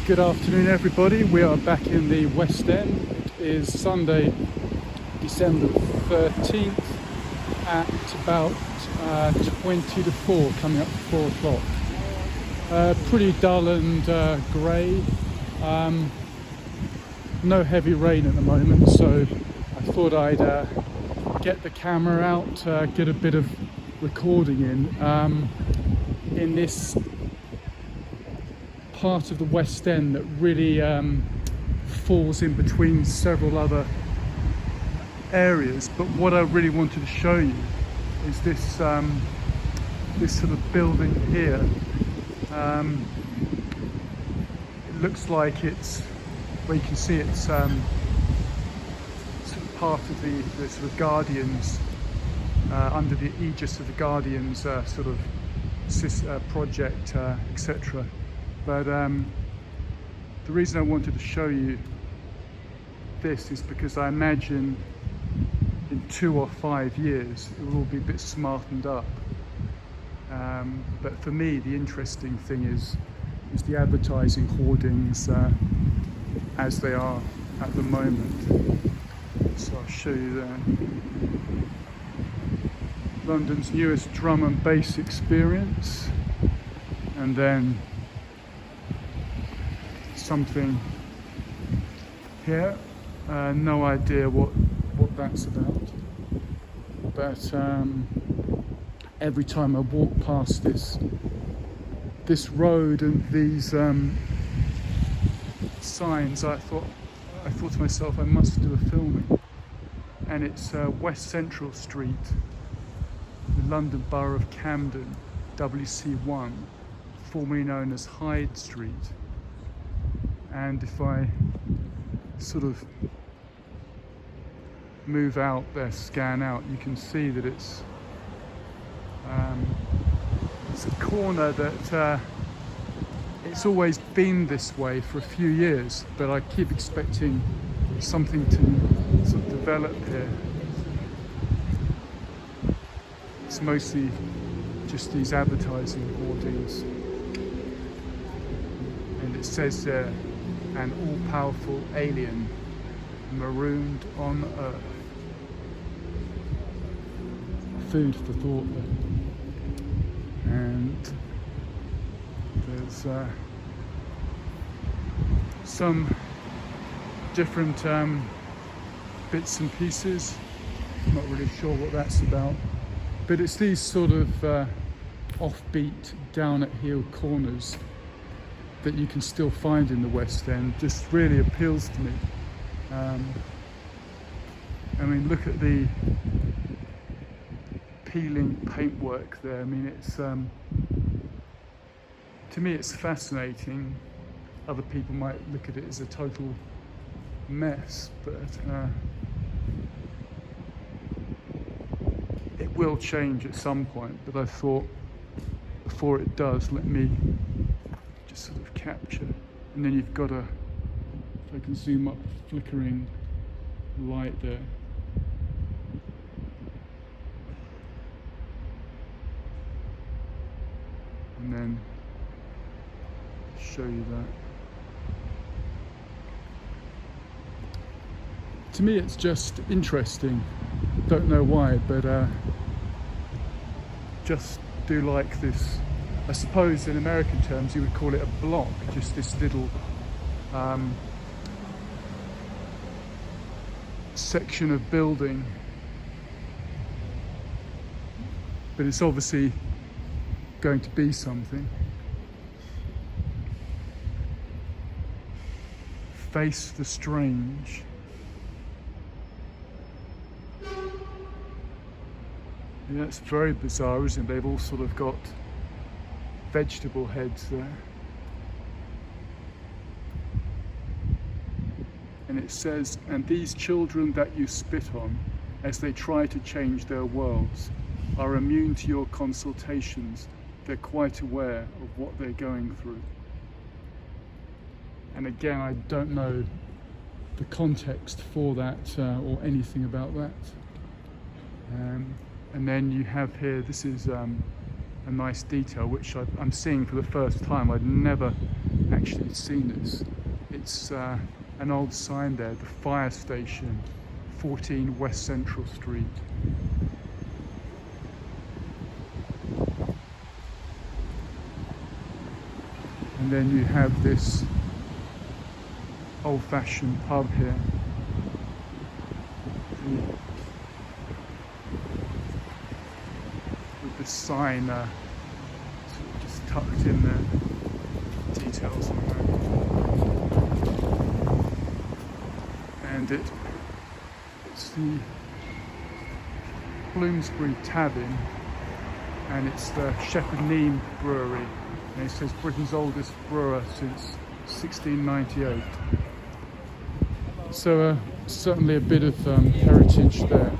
Good afternoon everybody, we are back in the West End. It is Sunday, December 13th at about 20 to 4, coming up to 4 o'clock. Pretty dull and grey, no heavy rain at the moment, so I thought I'd get the camera out, get a bit of recording in this part of the West End that really falls in between several other areas. But what I really wanted to show you is this sort of building here. It looks like it's, well, you can see it's sort of part of the sort of Guardians, under the aegis of the Guardians sort of project, etc. But the reason I wanted to show you this is because I imagine in 2 or 5 years it will all be a bit smartened up. But for me, the interesting thing is the advertising hoardings as they are at the moment. So I'll show you there. London's newest drum and bass experience, and then something here, no idea what that's about, but every time I walk past this road and these signs, I thought to myself, I must do a filming. And it's West Central Street, the London Borough of Camden, WC1, formerly known as Hyde Street. And if I sort of move out there, scan out, you can see that it's a corner that it's always been this way for a few years, but I keep expecting something to sort of develop here. It's mostly just these advertising hoardings, and it says there, an all-powerful alien marooned on Earth. Food for thought there. And there's some different bits and pieces. Not really sure what that's about, but it's these sort of offbeat, down at heel corners that you can still find in the West End. Just really appeals to me. I mean, look at the peeling paintwork there. I mean, it's to me it's fascinating. Other people might look at it as a total mess, but it will change at some point. But I thought, before it does, let me just sort of capture. And then you've got if I can zoom up, flickering light there. And then show you that. To me it's just interesting, don't know why, but just do like this. I suppose in American terms you would call it a block, just this little section of building. But it's obviously going to be something. Face the strange. Yeah, it's very bizarre, isn't it? They've all sort of got vegetable heads there. And it says, and these children that you spit on as they try to change their worlds are immune to your consultations. They're quite aware of what they're going through. And again, I don't know the context for that or anything about that. And then you have here, this is a nice detail which I'm seeing for the first time. I'd never actually seen this. It's an old sign there, the fire station, 14 West Central Street. And then you have this old-fashioned pub here. With the sign sort of just tucked in there, details on that. And it's the Bloomsbury Tavern, and it's the Shepherd Neame Brewery. And it says Britain's oldest brewer since 1698. So certainly a bit of heritage there.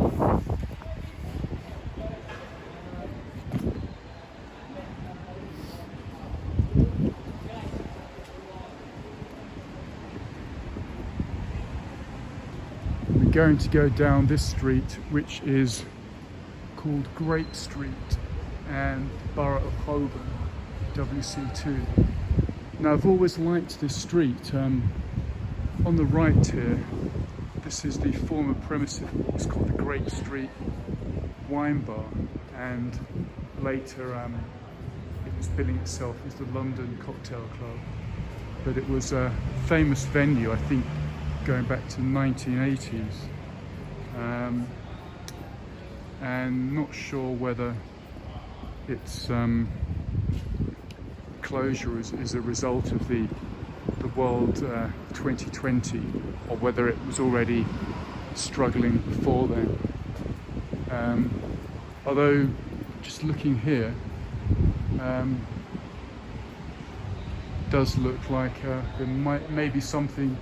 We're going to go down this street, which is called Grape Street, and Borough of Holborn, WC2. Now, I've always liked this street. On the right here, this is the former premise of what's called the Grape Street Wine Bar, and later it was billing itself as the London Cocktail Club. But it was a famous venue, I think, going back to the 1980s. And not sure whether its closure is a result of the World 2020, or whether it was already struggling before then. Although, just looking here, does look like there may be something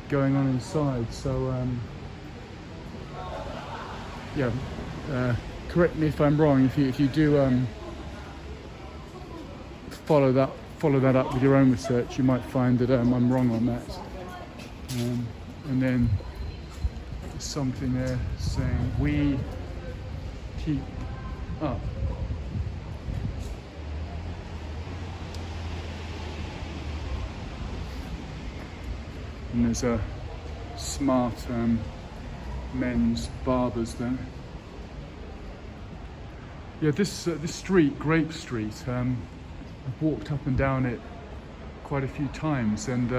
going on inside. So yeah, correct me if I'm wrong. If you do follow that up with your own research, you might find that I'm wrong on that. And then there's something there saying, "We keep up." And there's a smart men's barbers there. Yeah, this street, Grape Street, I've walked up and down it quite a few times, and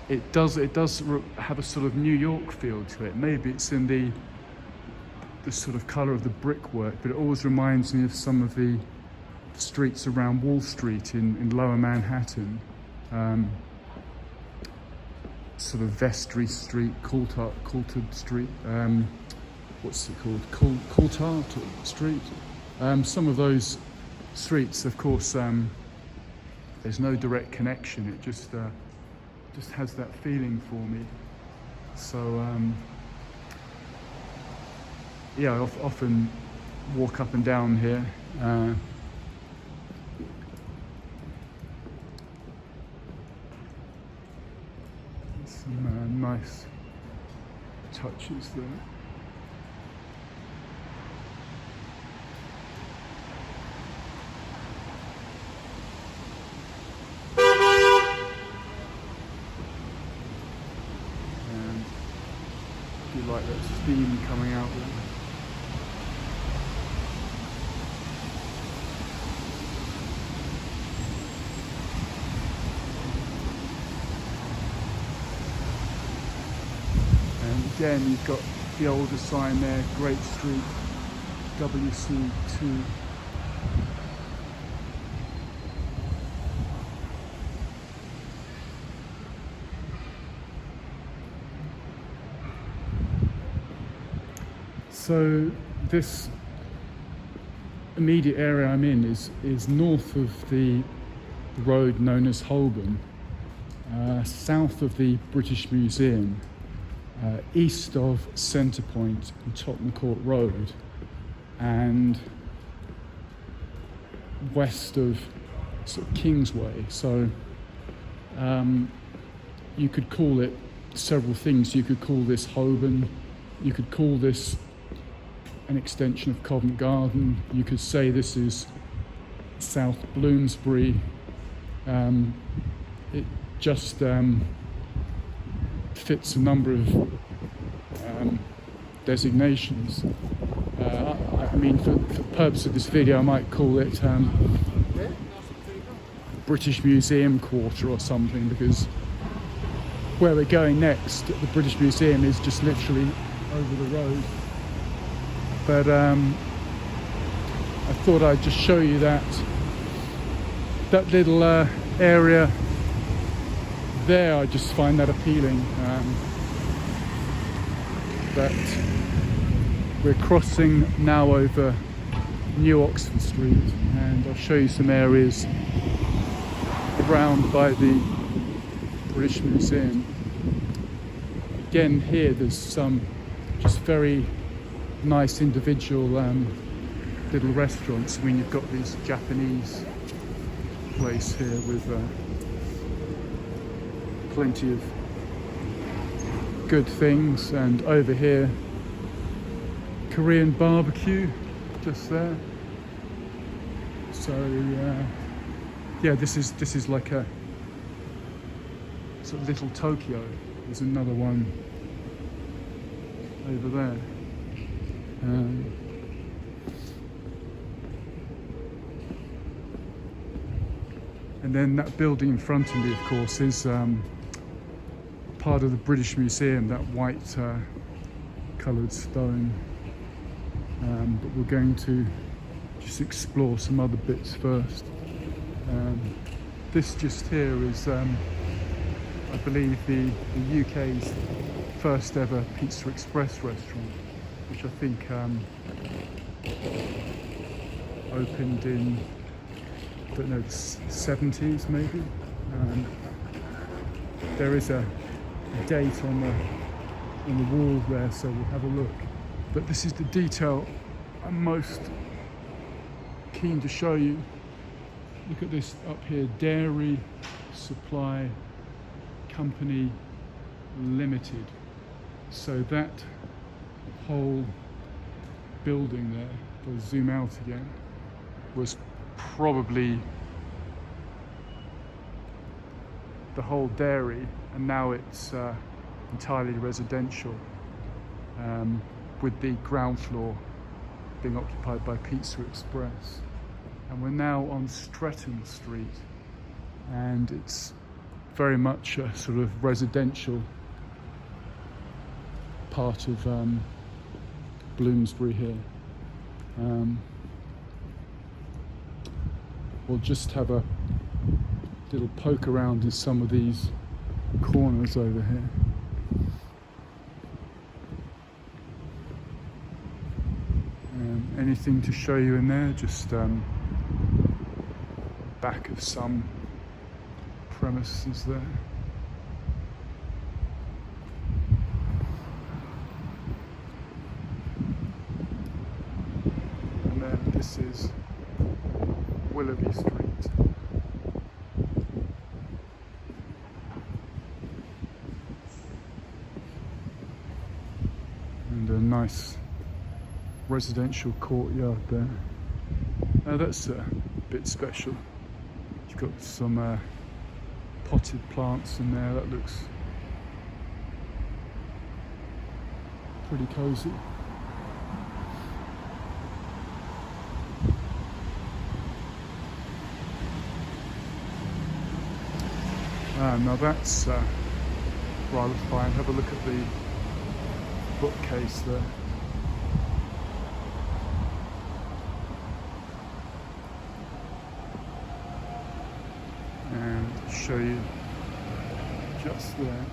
it does have a sort of New York feel to it. Maybe it's in the sort of colour of the brickwork, but it always reminds me of some of the streets around Wall Street in Lower Manhattan. Sort of Vestry Street, Coulthard Street, what's it called? Coulthard Street. Some of those streets, of course, there's no direct connection. It just has that feeling for me. So yeah, I often walk up and down here. Some nice touches there. And I feel like there's steam coming out there. Again, you've got the older sign there, Grape Street, WC2. So this immediate area I'm in is north of the road known as Holborn, south of the British Museum, east of Centre Point and Tottenham Court Road, and west of sort of Kingsway. So you could call it several things. You could call this Holborn, you could call this an extension of Covent Garden, you could say this is South Bloomsbury, It just fits a number of designations. I mean, for the purpose of this video, I might call it British Museum Quarter or something, because where we're going next, the British Museum, is just literally over the road. But I thought I'd just show you that little area there. I just find that appealing. But we're crossing now over New Oxford Street, and I'll show you some areas around by the British Museum. Again, here there's some just very nice individual little restaurants. I mean, you've got this Japanese place here with plenty of good things, and over here Korean barbecue just there. So yeah, this is like a sort of little Tokyo. There's another one over there. And then that building in front of me, of course, is part of the British Museum, that white coloured stone. But we're going to just explore some other bits first. This just here is, I believe, the UK's first ever Pizza Express restaurant, which I think opened in, I don't know, the 70s maybe. There is a date on the wall there, so we'll have a look. But this is the detail I'm most keen to show you. Look at this up here: Dairy Supply Company Limited. So that whole building there, if I zoom out again, was probably the whole dairy, and now it's entirely residential, with the ground floor being occupied by Pizza Express. And we're now on Stretton Street, and it's very much a sort of residential part of Bloomsbury here. We'll just have a little poke around in some of these corners over here. Anything to show you in there? Just back of some premises there. And then this is Willoughby Street. And a nice residential courtyard there. Now that's a bit special. You've got some potted plants in there. That looks pretty cozy. Now that's rather fine. Have a look at the bookcase there. And show you just there.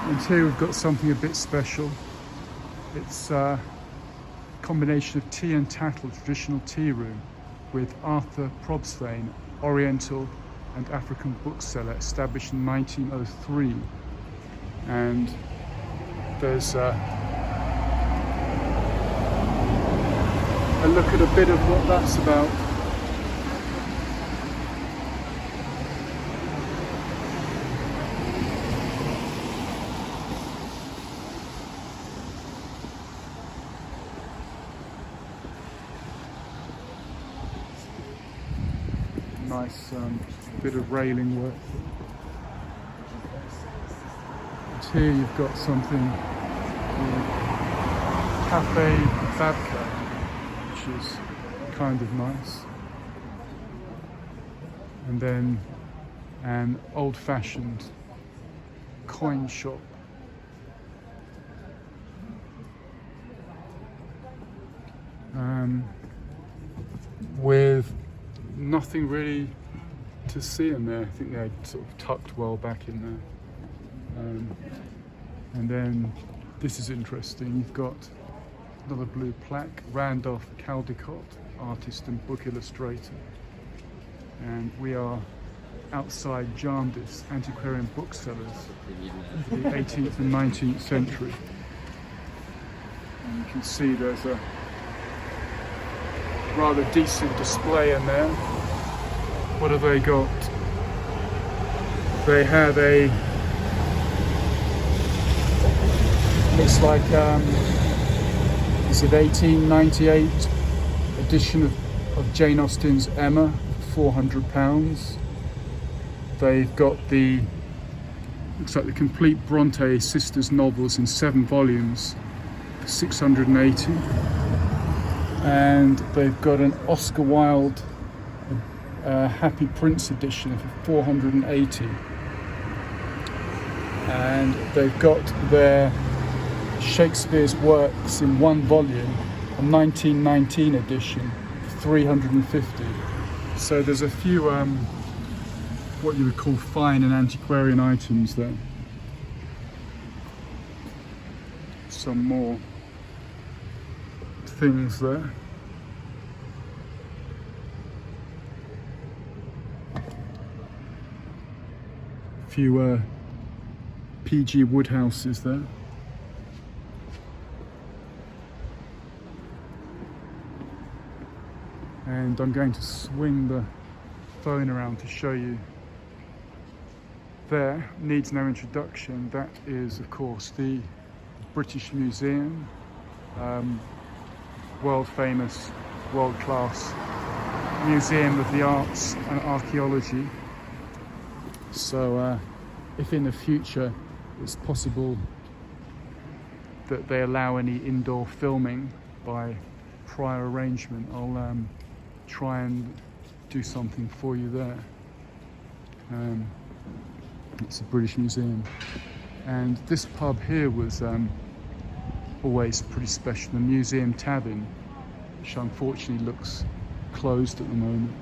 And here we've got something a bit special. It's combination of tea and tattle traditional tea room with Arthur Probsthwaite, Oriental and African bookseller, established in 1903. And there's a look at a bit of what that's about. Nice bit of railing work. And here you've got something called Cafe Babka, which is kind of nice. And then an old-fashioned coin shop. With nothing really to see in there. I think they're sort of tucked well back in there. And then this is interesting. You've got another blue plaque, Randolph Caldecott, artist and book illustrator. And we are outside Jarndyce, antiquarian booksellers of the 18th and 19th century. And you can see there's a rather decent display in there. What have they got? They have a, looks like, is it 1898 edition of Jane Austen's Emma, £400. They've got the, looks like the complete Bronte sisters novels in 7 volumes for £680. And they've got an Oscar Wilde Happy Prince edition for £480. And they've got their Shakespeare's works in 1 volume, a 1919 edition for £350. So there's a few what you would call fine and antiquarian items there. Some more things there. A few PG Woodhouses there. And I'm going to swing the phone around to show you. There, needs no introduction. That is, of course, the British Museum. World famous, world class Museum of the Arts and Archaeology. So if in the future it's possible that they allow any indoor filming by prior arrangement, I'll try and do something for you there. It's a British Museum. And this pub here was always pretty special, the Museum Tavern, which unfortunately looks closed at the moment.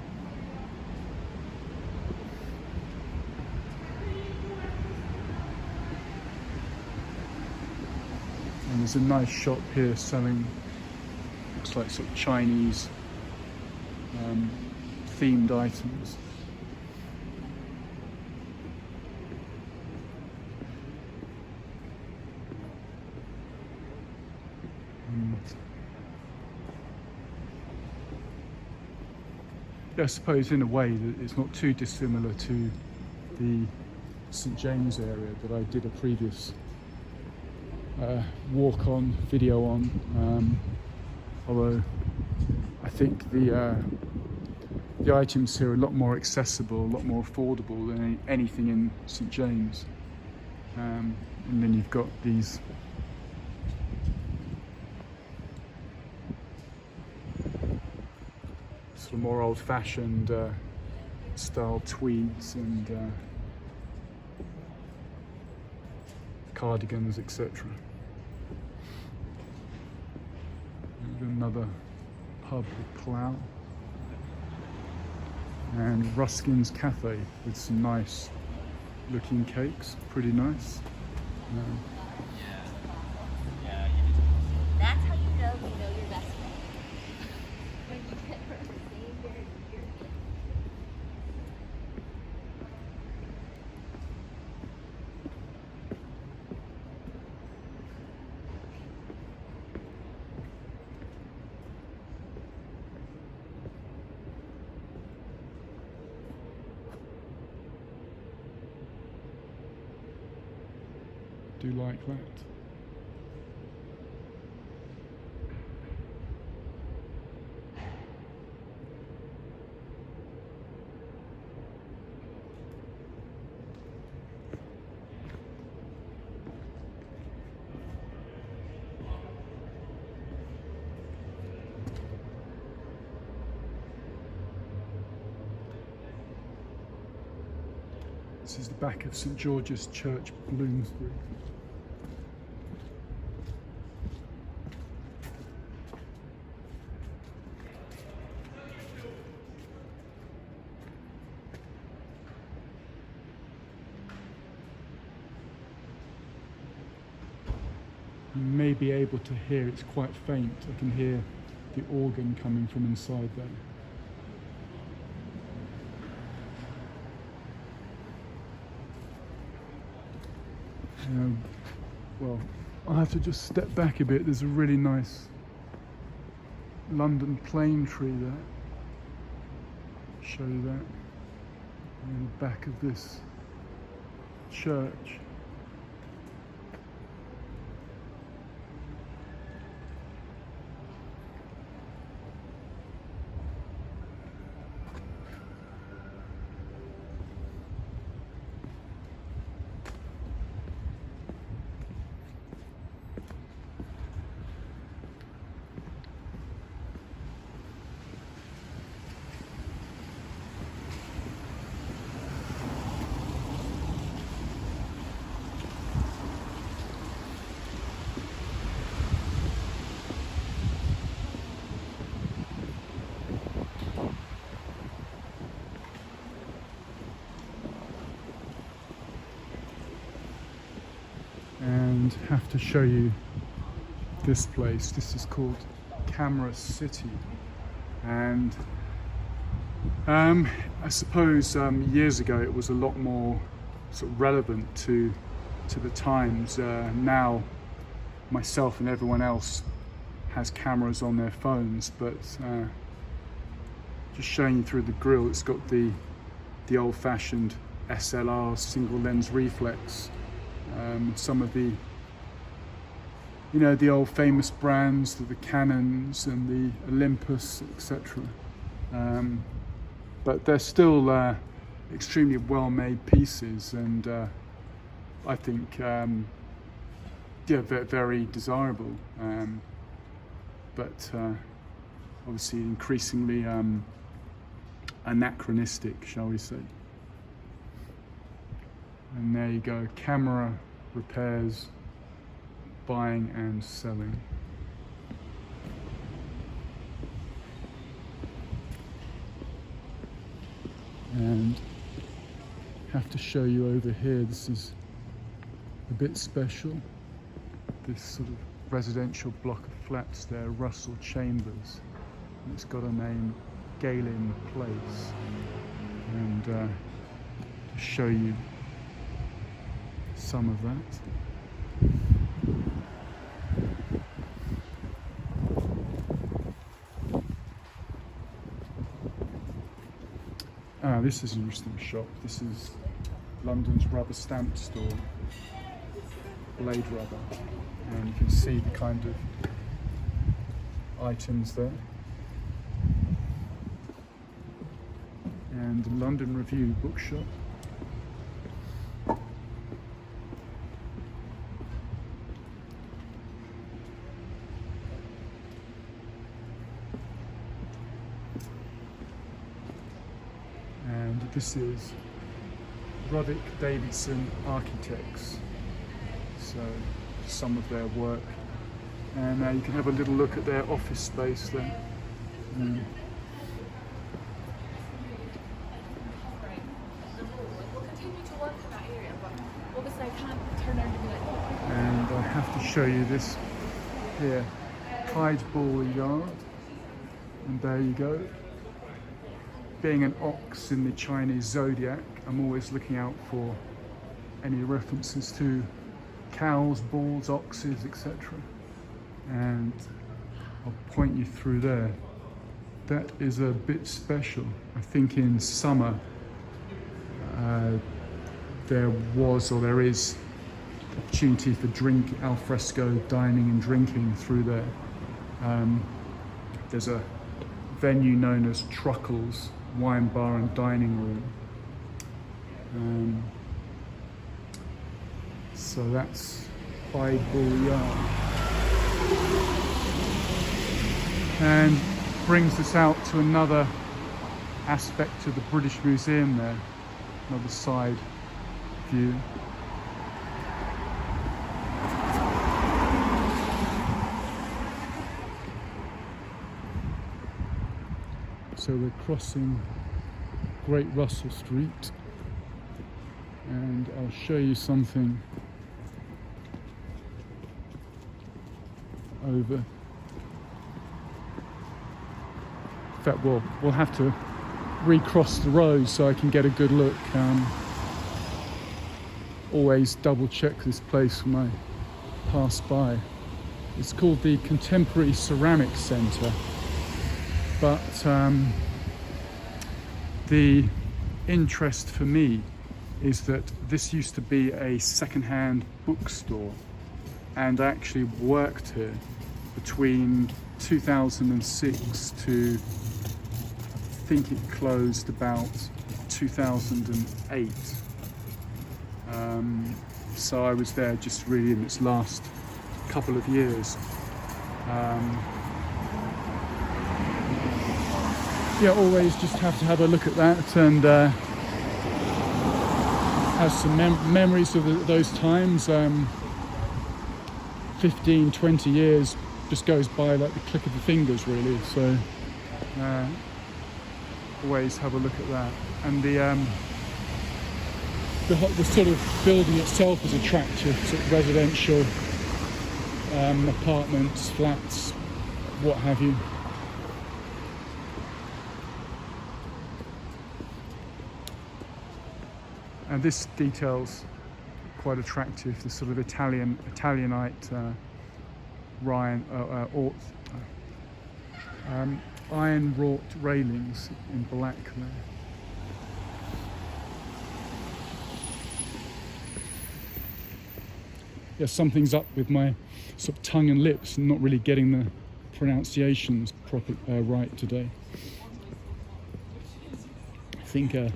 And there's a nice shop here selling, looks like sort of Chinese themed items. Yeah, I suppose in a way that it's not too dissimilar to the St James area that I did a previous walk on, video on, although I think the items here are a lot more accessible, a lot more affordable than anything in St James. And then you've got these sort of more old-fashioned style tweeds and cardigans, etc. Another pub with Plough, and Ruskin's Cafe with some nice looking cakes, pretty nice. That's how you know your best friend. do like that. This is the back of St George's Church, Bloomsbury. You may be able to hear, it's quite faint, I can hear the organ coming from inside there. Well, I'll have to just step back a bit. There's a really nice London plane tree there. Show you that. In the back of this church. And have to show you this place. This is called Camera City, and I suppose years ago it was a lot more sort of relevant to the times. Now myself and everyone else has cameras on their phones, but just showing you through the grille, it's got the old-fashioned SLR single lens reflex. Some of the, the old famous brands, the Canons and the Olympus, etc. But they're still extremely well-made pieces, and I think, very desirable. But obviously increasingly anachronistic, shall we say. And there you go, camera repairs, buying and selling. And have to show you over here, this is a bit special. This sort of residential block of flats there, Russell Chambers. And it's got a name, Galen Place. And to show you some of that. This is an interesting shop. This is London's rubber stamp store, Blade Rubber, and you can see the kind of items there. And the London Review bookshop. And this is Roddick Davidson Architects, so some of their work, and you can have a little look at their office space there. And I have to show you this here, Hyde Yard, and there you go. Being an ox in the Chinese zodiac, I'm always looking out for any references to cows, bulls, oxes, etc. And I'll point you through there. That is a bit special. I think in summer there was, or there is, opportunity for al fresco dining and drinking through there. There's a venue known as Truckle's Wine Bar and Dining Room. So that's Hyde Yard. And brings us out to another aspect of the British Museum there, another side view. So we're crossing Great Russell Street, and I'll show you something over. In fact, we'll have to recross the road so I can get a good look. Always double check this place when I pass by. It's called the Contemporary Ceramics Centre, but the interest for me is that this used to be a second-hand bookstore, and I actually worked here between 2006 to, I think it closed about 2008. So I was there just really in its last couple of years. Yeah, always just have to have a look at that and have some memories of those times. 15, 20 years just goes by like the click of the fingers, really. So always have a look at that. And the sort of building itself is attractive, sort of residential, apartments, flats, what have you. And this detail's quite attractive, the sort of Italianite iron wrought railings in black there. Yeah, something's up with my sort of tongue and lips, and not really getting the pronunciations right today. I think a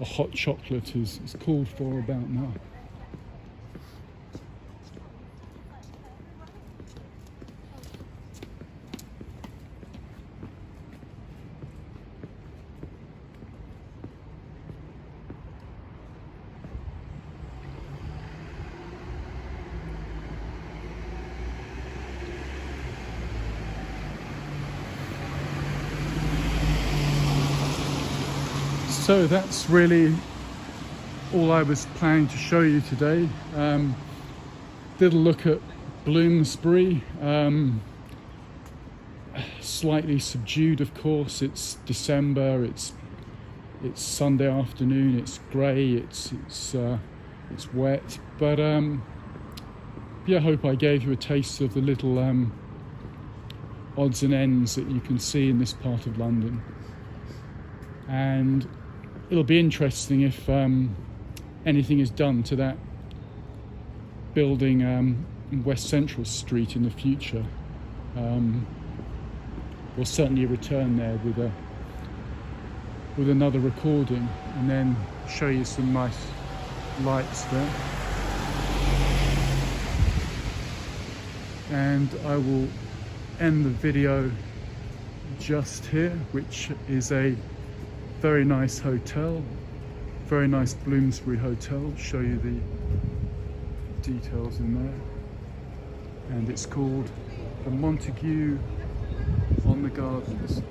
hot chocolate is called for about now. So that's really all I was planning to show you today. Little look at Bloomsbury. Slightly subdued, of course. It's December. It's Sunday afternoon. It's grey. It's wet. But yeah, I hope I gave you a taste of the little odds and ends that you can see in this part of London. And it'll be interesting if anything is done to that building in West Central Street in the future. We'll certainly return there with another recording and then show you some nice lights there. And I will end the video just here, which is a very nice hotel, very nice Bloomsbury hotel. Show you the details in there. And it's called the Montague on the Gardens.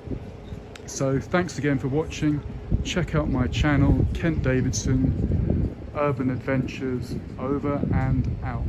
So thanks again for watching. Check out my channel, Kent Davidson, Urban Adventures, over and out.